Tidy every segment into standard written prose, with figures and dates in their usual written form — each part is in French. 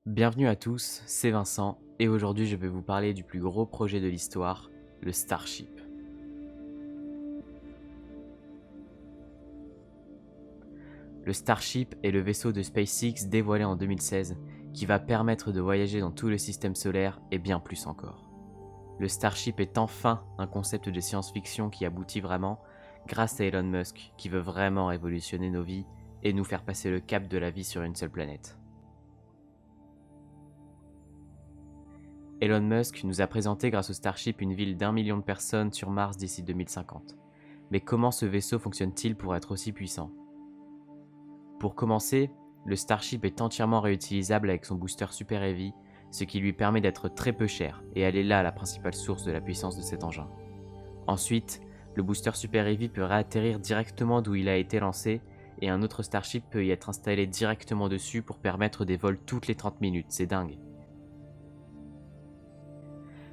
Bienvenue à tous, c'est Vincent et aujourd'hui je vais vous parler du plus gros projet de l'histoire, le Starship. Le Starship est le vaisseau de SpaceX dévoilé en 2016 qui va permettre de voyager dans tout le système solaire et bien plus encore. Le Starship est enfin un concept de science-fiction qui aboutit vraiment grâce à Elon Musk qui veut vraiment révolutionner nos vies et nous faire passer le cap de la vie sur une seule planète. Elon Musk nous a présenté grâce au Starship une ville d'1 million de personnes sur Mars d'ici 2050. Mais comment ce vaisseau fonctionne-t-il pour être aussi puissant? Pour commencer, le Starship est entièrement réutilisable avec son booster Super Heavy, ce qui lui permet d'être très peu cher, et elle est là la principale source de la puissance de cet engin. Ensuite, le booster Super Heavy peut réatterrir directement d'où il a été lancé, et un autre Starship peut y être installé directement dessus pour permettre des vols toutes les 30 minutes, c'est dingue.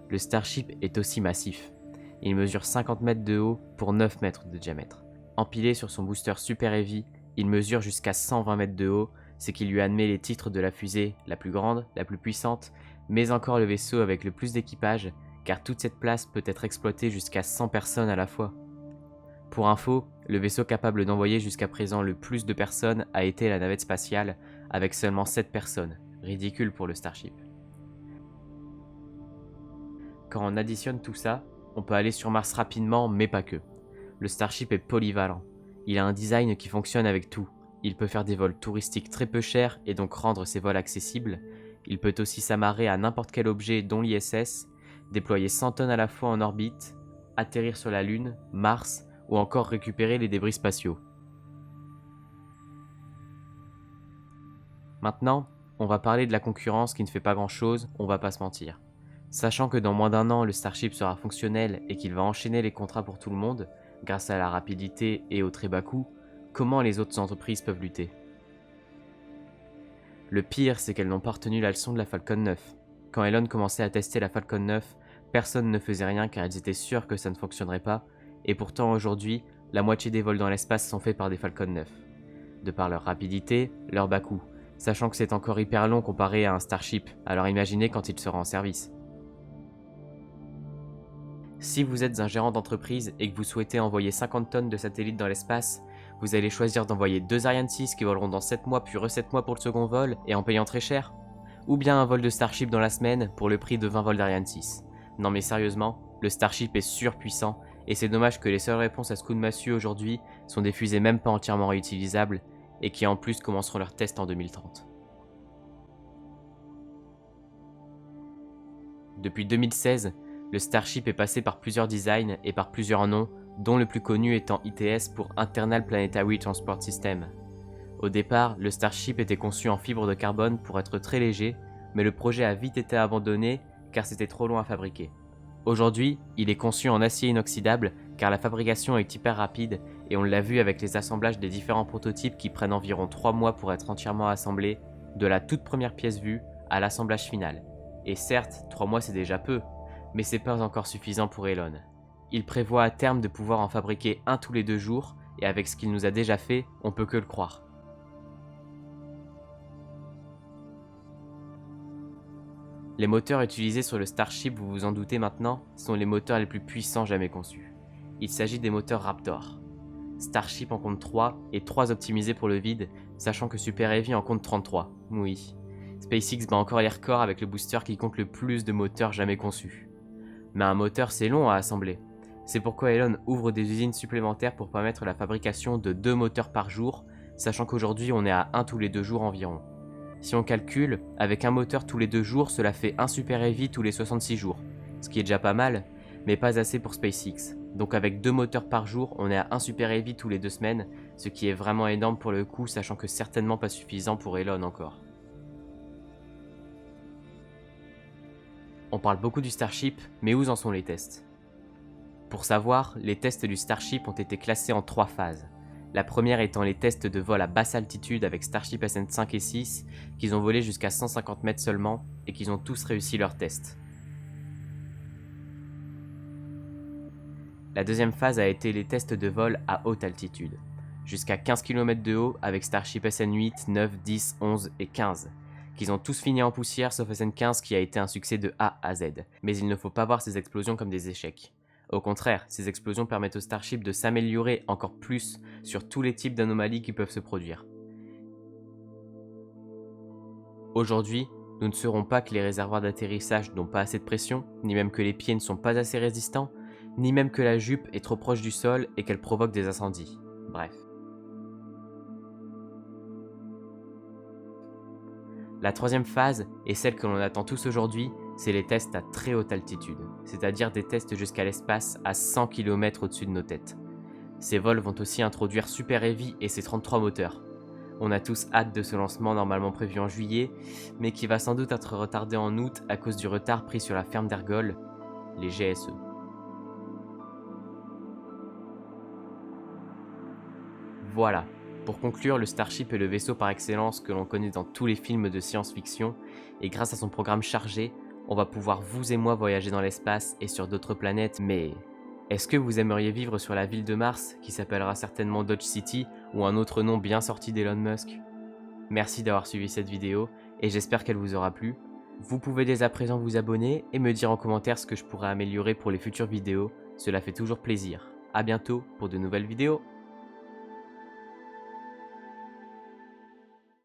Le Starship est aussi massif. Il mesure 50 mètres de haut pour 9 mètres de diamètre. Empilé sur son booster Super Heavy, il mesure jusqu'à 120 mètres de haut, ce qui lui admet les titres de la fusée la plus grande, la plus puissante, mais encore le vaisseau avec le plus d'équipage, car toute cette place peut être exploitée jusqu'à 100 personnes à la fois. Pour info, le vaisseau capable d'envoyer jusqu'à présent le plus de personnes a été la navette spatiale, avec seulement 7 personnes, ridicule pour le Starship. Quand on additionne tout ça, on peut aller sur Mars rapidement, mais pas que. Le Starship est polyvalent. Il a un design qui fonctionne avec tout. Il peut faire des vols touristiques très peu chers et donc rendre ses vols accessibles. Il peut aussi s'amarrer à n'importe quel objet dont l'ISS, déployer 100 tonnes à la fois en orbite, atterrir sur la Lune, Mars ou encore récupérer les débris spatiaux. Maintenant, on va parler de la concurrence qui ne fait pas grand chose, on va pas se mentir. Sachant que dans moins d'un an, le Starship sera fonctionnel et qu'il va enchaîner les contrats pour tout le monde, grâce à la rapidité et au très bas coût, comment les autres entreprises peuvent lutter? Le pire, c'est qu'elles n'ont pas retenu la leçon de la Falcon 9. Quand Elon commençait à tester la Falcon 9, personne ne faisait rien car ils étaient sûrs que ça ne fonctionnerait pas, et pourtant aujourd'hui, la moitié des vols dans l'espace sont faits par des Falcon 9. De par leur rapidité, leur bas coût, sachant que c'est encore hyper long comparé à un Starship, alors imaginez quand il sera en service. Si vous êtes un gérant d'entreprise et que vous souhaitez envoyer 50 tonnes de satellites dans l'espace, vous allez choisir d'envoyer 2 Ariane 6 qui voleront dans 7 mois puis 7 mois pour le second vol et en payant très cher? Ou bien un vol de Starship dans la semaine pour le prix de 20 vols d'Ariane 6? Non mais sérieusement, le Starship est surpuissant et c'est dommage que les seules réponses à ce coup de massue aujourd'hui sont des fusées même pas entièrement réutilisables et qui en plus commenceront leurs tests en 2030. Depuis 2016, le Starship est passé par plusieurs designs et par plusieurs noms, dont le plus connu étant ITS pour Internal Planetary Transport System. Au départ, le Starship était conçu en fibre de carbone pour être très léger, mais le projet a vite été abandonné car c'était trop long à fabriquer. Aujourd'hui, il est conçu en acier inoxydable car la fabrication est hyper rapide et on l'a vu avec les assemblages des différents prototypes qui prennent environ 3 mois pour être entièrement assemblés, de la toute première pièce vue à l'assemblage final. Et certes, 3 mois c'est déjà peu, mais c'est pas encore suffisant pour Elon. Il prévoit à terme de pouvoir en fabriquer un tous les 2 jours, et avec ce qu'il nous a déjà fait, on peut que le croire. Les moteurs utilisés sur le Starship, vous vous en doutez maintenant, sont les moteurs les plus puissants jamais conçus. Il s'agit des moteurs Raptor. Starship en compte 3, et 3 optimisés pour le vide, sachant que Super Heavy en compte 33. Oui. SpaceX bat encore les records avec le booster qui compte le plus de moteurs jamais conçus. Mais un moteur c'est long à assembler. C'est pourquoi Elon ouvre des usines supplémentaires pour permettre la fabrication de 2 moteurs par jour, sachant qu'aujourd'hui on est à 1 tous les 2 jours environ. Si on calcule, avec un moteur tous les 2 jours, cela fait un Super Heavy tous les 66 jours, ce qui est déjà pas mal, mais pas assez pour SpaceX. Donc avec 2 moteurs par jour, on est à un Super Heavy tous les 2 semaines, ce qui est vraiment énorme pour le coup, sachant que certainement pas suffisant pour Elon encore. On parle beaucoup du Starship, mais où en sont les tests? Pour savoir, les tests du Starship ont été classés en 3 phases. La première étant les tests de vol à basse altitude avec Starship SN5 et 6, qu'ils ont volé jusqu'à 150 mètres seulement, et qu'ils ont tous réussi leurs tests. La deuxième phase a été les tests de vol à haute altitude, jusqu'à 15 km de haut avec Starship SN8, 9, 10, 11 et 15, qu'ils ont tous fini en poussière sauf SN15 qui a été un succès de A à Z. Mais il ne faut pas voir ces explosions comme des échecs. Au contraire, ces explosions permettent au Starship de s'améliorer encore plus sur tous les types d'anomalies qui peuvent se produire. Aujourd'hui, nous ne saurons pas que les réservoirs d'atterrissage n'ont pas assez de pression, ni même que les pieds ne sont pas assez résistants, ni même que la jupe est trop proche du sol et qu'elle provoque des incendies. Bref. La troisième phase, et celle que l'on attend tous aujourd'hui, c'est les tests à très haute altitude, c'est-à-dire des tests jusqu'à l'espace à 100 km au-dessus de nos têtes. Ces vols vont aussi introduire Super Heavy et ses 33 moteurs. On a tous hâte de ce lancement normalement prévu en juillet, mais qui va sans doute être retardé en août à cause du retard pris sur la ferme d'Ergol, les GSE. Voilà. Pour conclure, le Starship est le vaisseau par excellence que l'on connaît dans tous les films de science-fiction, et grâce à son programme chargé, on va pouvoir vous et moi voyager dans l'espace et sur d'autres planètes, mais... Est-ce que vous aimeriez vivre sur la ville de Mars, qui s'appellera certainement Dodge City, ou un autre nom bien sorti d'Elon Musk? Merci d'avoir suivi cette vidéo, et j'espère qu'elle vous aura plu. Vous pouvez dès à présent vous abonner, et me dire en commentaire ce que je pourrais améliorer pour les futures vidéos, cela fait toujours plaisir. A bientôt pour de nouvelles vidéos.